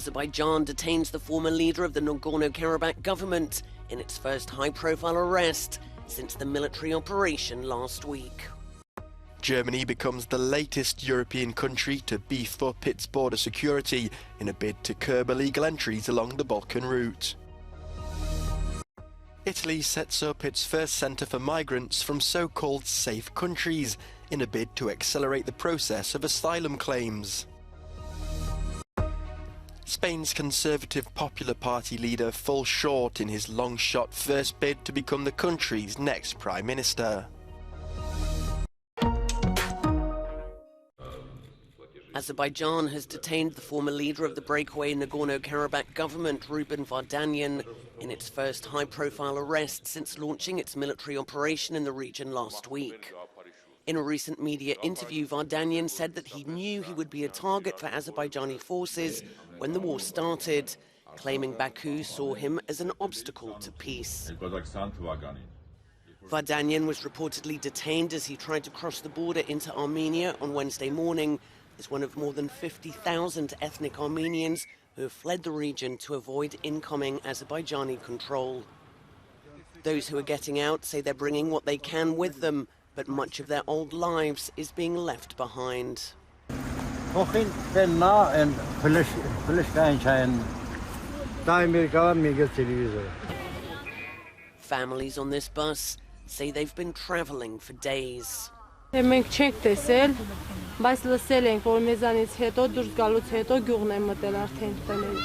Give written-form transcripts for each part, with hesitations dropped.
Azerbaijan detains the former leader of the Nagorno-Karabakh government in its first high-profile arrest since the military operation last week. Germany becomes the latest European country to beef up its border security in a bid to curb illegal entries along the Balkan route. Italy sets up its first centre for migrants from so-called safe countries in a bid to accelerate the process of asylum claims. Spain's Conservative Popular Party leader falls short in his long-shot first bid to become the country's next Prime Minister. Azerbaijan has detained the former leader of the breakaway Nagorno-Karabakh government, Ruben Vardanyan, in its first high-profile arrest since launching its military operation in the region last week. In a recent media interview, Vardanyan said that he knew he would be a target for Azerbaijani forces when the war started, claiming Baku saw him as an obstacle to peace. Vardanyan was reportedly detained as he tried to cross the border into Armenia on Wednesday morning as one of more than 50,000 ethnic Armenians who have fled the region to avoid incoming Azerbaijani control. Those who are getting out say they're bringing what they can with them, but much of their old lives is being left behind. Families on this bus say they've been travelling for days. Մենք չենք տեսել, բայց լսել ենք, որ մեզանից հետո դուրս գալուց հետո գյուղն է մտել արդեն տանել։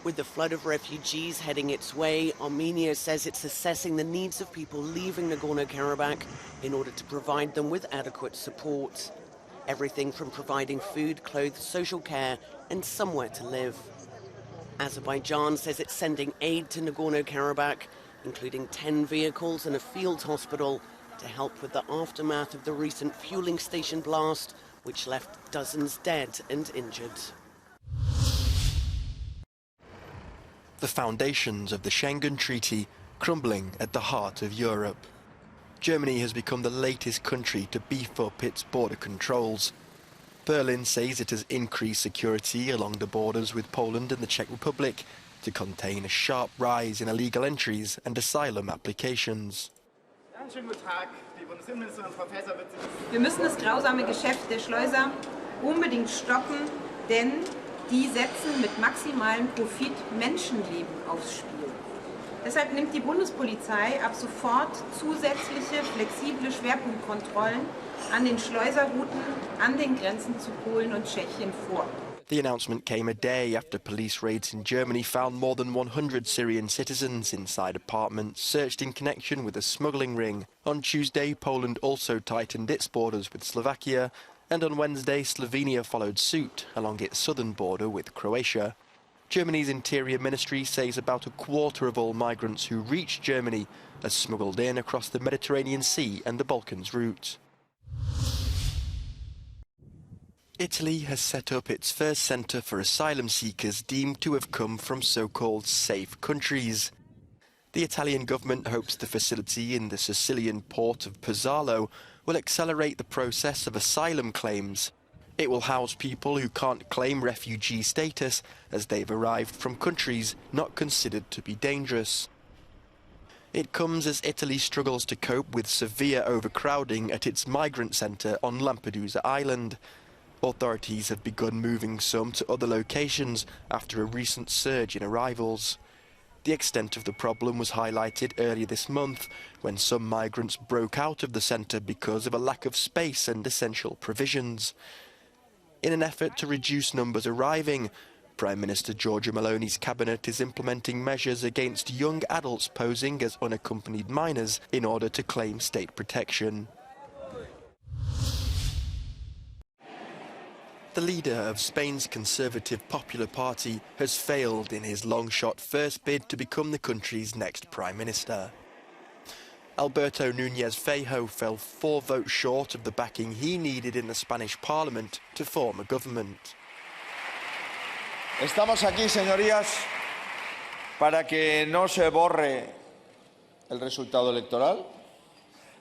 With the flood of refugees heading its way, Armenia says it's assessing the needs of people leaving Nagorno-Karabakh in order to provide them with adequate support. Everything from providing food, clothes, social care, and somewhere to live. Azerbaijan says it's sending aid to Nagorno-Karabakh, including 10 vehicles and a field hospital, to help with the aftermath of the recent fueling station blast, which left dozens dead and injured. The foundations of the Schengen Treaty crumbling at the heart of Europe. Germany has become the latest country to beef up its border controls. Berlin says it has increased security along the borders with Poland and the Czech Republic to contain a sharp rise in illegal entries and asylum applications. Wir müssen das grausame Geschäft der Schleuser unbedingt stoppen, denn die setzen mit maximalem Profit Menschenleben aufs Spiel. Deshalb nimmt die Bundespolizei ab sofort zusätzliche flexible Schwerpunktkontrollen an den Schleuserrouten an den Grenzen zu Polen und Tschechien vor. The announcement came a day after police raids in Germany found more than 100 Syrian citizens inside apartments searched in connection with a smuggling ring. On Tuesday, Poland also tightened its borders with Slovakia, and on Wednesday, Slovenia followed suit along its southern border with Croatia. Germany's Interior Ministry says about a quarter of all migrants who reach Germany are smuggled in across the Mediterranean Sea and the Balkans route. Italy has set up its first centre for asylum seekers deemed to have come from so-called safe countries. The Italian government hopes the facility in the Sicilian port of Pozzallo will accelerate the process of asylum claims. It will house people who can't claim refugee status as they've arrived from countries not considered to be dangerous. It comes as Italy struggles to cope with severe overcrowding at its migrant centre on Lampedusa Island. Authorities have begun moving some to other locations after a recent surge in arrivals. The extent of the problem was highlighted earlier this month when some migrants broke out of the centre because of a lack of space and essential provisions. In an effort to reduce numbers arriving, Prime Minister Giorgia Meloni's cabinet is implementing measures against young adults posing as unaccompanied minors in order to claim state protection. The leader of Spain's Conservative Popular Party has failed in his long-shot first bid to become the country's next Prime Minister. Alberto Núñez Feijóo fell 4 votes short of the backing he needed in the Spanish Parliament to form a government. Estamos aquí, señorías, para que no se borre el resultado electoral.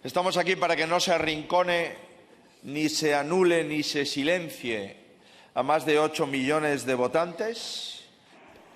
Estamos aquí para que no se arrincone, ni se anule, ni se silencie a más de 8 millones de votantes.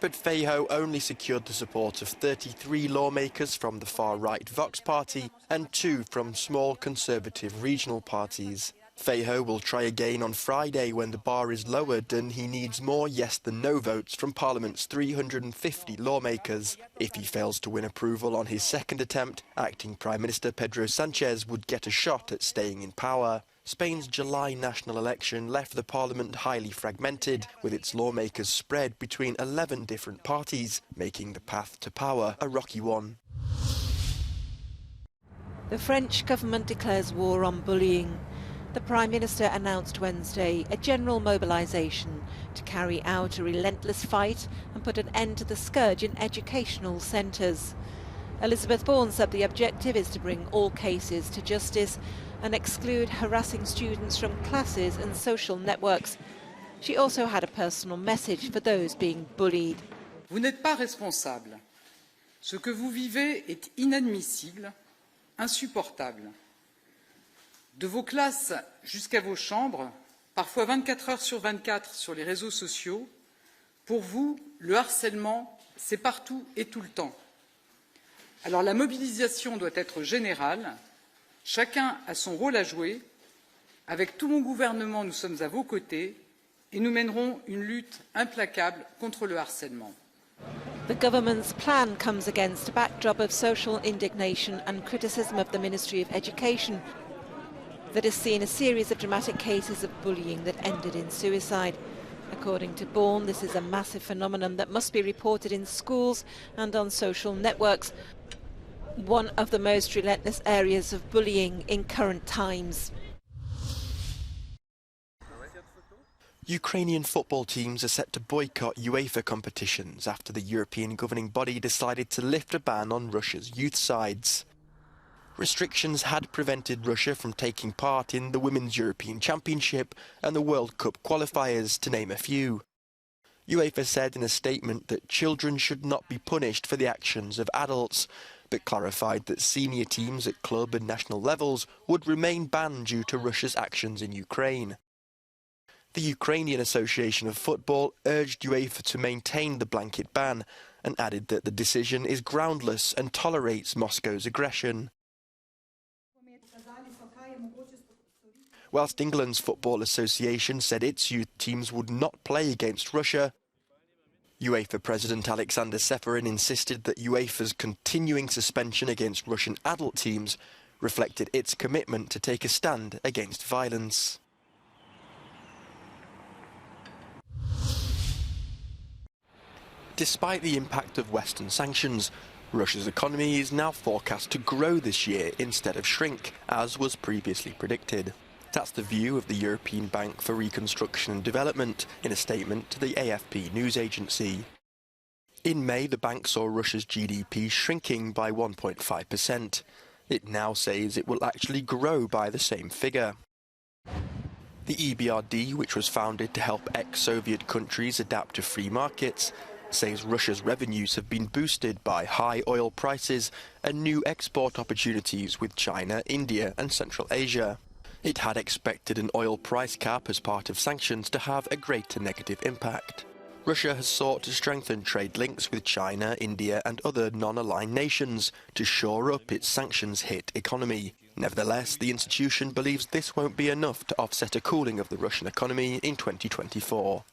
But Feijóo only secured the support of 33 lawmakers from the far-right Vox party and 2 from small conservative regional parties. Feijóo will try again on Friday when the bar is lowered and he needs more yes than no votes from Parliament's 350 lawmakers. If he fails to win approval on his second attempt, acting Prime Minister Pedro Sánchez would get a shot at staying in power. Spain's July national election left the parliament highly fragmented, with its lawmakers spread between 11 different parties, making the path to power a rocky one. The French government declares war on bullying. The Prime Minister announced Wednesday a general mobilisation to carry out a relentless fight and put an end to the scourge in educational centres. Elizabeth Bourne said the objective is to bring all cases to justice and exclude harassing students from classes and social networks. She also had a personal message for those being bullied. Vous n'êtes pas responsable. Ce que vous vivez est inadmissible, insupportable. De vos classes jusqu'à vos chambres, parfois 24 heures sur 24 sur les réseaux sociaux, pour vous, le harcèlement, c'est partout et tout le temps. Alors la mobilisation doit être générale, chacun a son rôle à jouer. Avec tout mon gouvernement, nous sommes à vos côtés et nous mènerons une lutte implacable contre le harcèlement. The government's plan comes against a backdrop of social indignation and criticism of the Ministry of Education that has seen a series of dramatic cases of bullying that ended in suicide. According to Bourne, this is a massive phenomenon that must be reported in schools and on social networks, one of the most relentless areas of bullying in current times. Ukrainian football teams are set to boycott UEFA competitions after the European governing body decided to lift a ban on Russia's youth sides. Restrictions had prevented Russia from taking part in the Women's European Championship and the World Cup qualifiers, to name a few. UEFA said in a statement that children should not be punished for the actions of adults, but clarified that senior teams at club and national levels would remain banned due to Russia's actions in Ukraine. The Ukrainian Association of Football urged UEFA to maintain the blanket ban and added that the decision is groundless and tolerates Moscow's aggression. Whilst England's Football Association said its youth teams would not play against Russia, UEFA President Alexander Seferin insisted that UEFA's continuing suspension against Russian adult teams reflected its commitment to take a stand against violence. Despite the impact of Western sanctions, Russia's economy is now forecast to grow this year instead of shrink, as was previously predicted. That's the view of the European Bank for Reconstruction and Development in a statement to the AFP news agency. In May, the bank saw Russia's GDP shrinking by 1.5%. It now says it will actually grow by the same figure. The EBRD, which was founded to help ex-Soviet countries adapt to free markets, says Russia's revenues have been boosted by high oil prices and new export opportunities with China, India and Central Asia. It had expected an oil price cap as part of sanctions to have a greater negative impact. Russia has sought to strengthen trade links with China, India and other non-aligned nations to shore up its sanctions-hit economy. Nevertheless, the institution believes this won't be enough to offset a cooling of the Russian economy in 2024.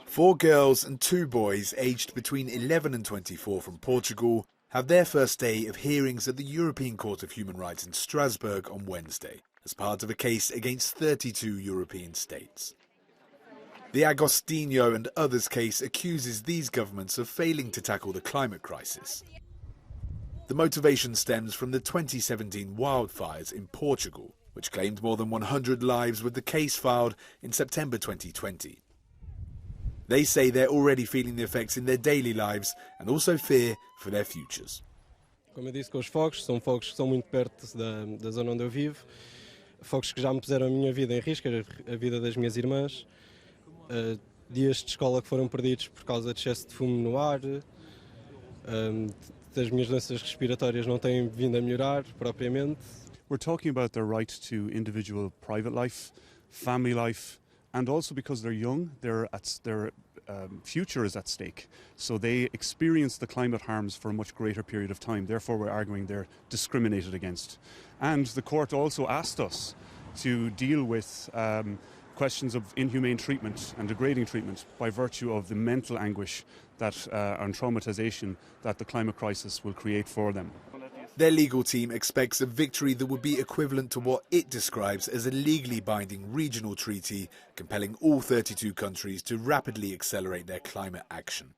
4 girls and 2 boys aged between 11 and 24 from Portugal have their first day of hearings at the European Court of Human Rights in Strasbourg on Wednesday, as part of a case against 32 European states. The Agostinho and others case accuses these governments of failing to tackle the climate crisis. The motivation stems from the 2017 wildfires in Portugal, which claimed more than 100 lives, with the case filed in September 2020. They say they're already feeling the effects in their daily lives and also fear for their futures. Como eu disse, com os fogos, são fogos que são muito perto da zona onde eu vivo, fogos que já me puseram a minha vida em risco, a vida das minhas irmãs, dias de escola que foram perdidos por causa de excesso de fumo no ar, as minhas doenças respiratórias não têm vindo a melhorar propriamente. We're talking about the right to individual private life, family life, and also because they're young, their future is at stake. So they experience the climate harms for a much greater period of time. Therefore, we're arguing they're discriminated against. And the court also asked us to deal with questions of inhumane treatment and degrading treatment by virtue of the mental anguish that and traumatization that the climate crisis will create for them. Their legal team expects a victory that would be equivalent to what it describes as a legally binding regional treaty, compelling all 32 countries to rapidly accelerate their climate action.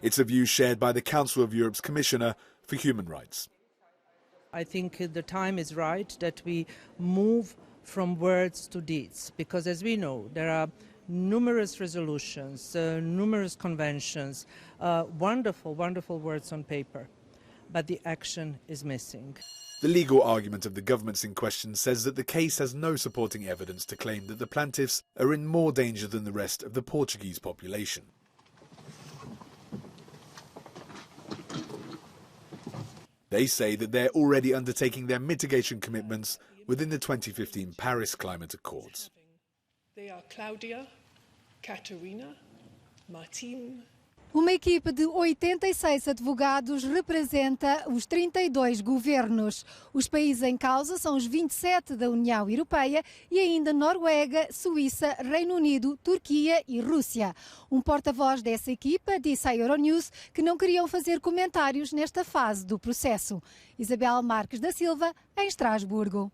It's a view shared by the Council of Europe's Commissioner for Human Rights. I think the time is right that we move from words to deeds, because as we know, there are numerous resolutions, numerous conventions, wonderful words on paper. But the action is missing. The legal argument of the governments in question says that the case has no supporting evidence to claim that the plaintiffs are in more danger than the rest of the Portuguese population. They say that they're already undertaking their mitigation commitments within the 2015 Paris Climate Accords. They are Cláudia, Catarina, Martin. Uma equipe de 86 advogados representa os 32 governos. Os países em causa são os 27 da União Europeia e ainda Noruega, Suíça, Reino Unido, Turquia e Rússia. Um porta-voz dessa equipa disse à Euronews que não queriam fazer comentários nesta fase do processo. Isabel Marques da Silva, em Estrasburgo.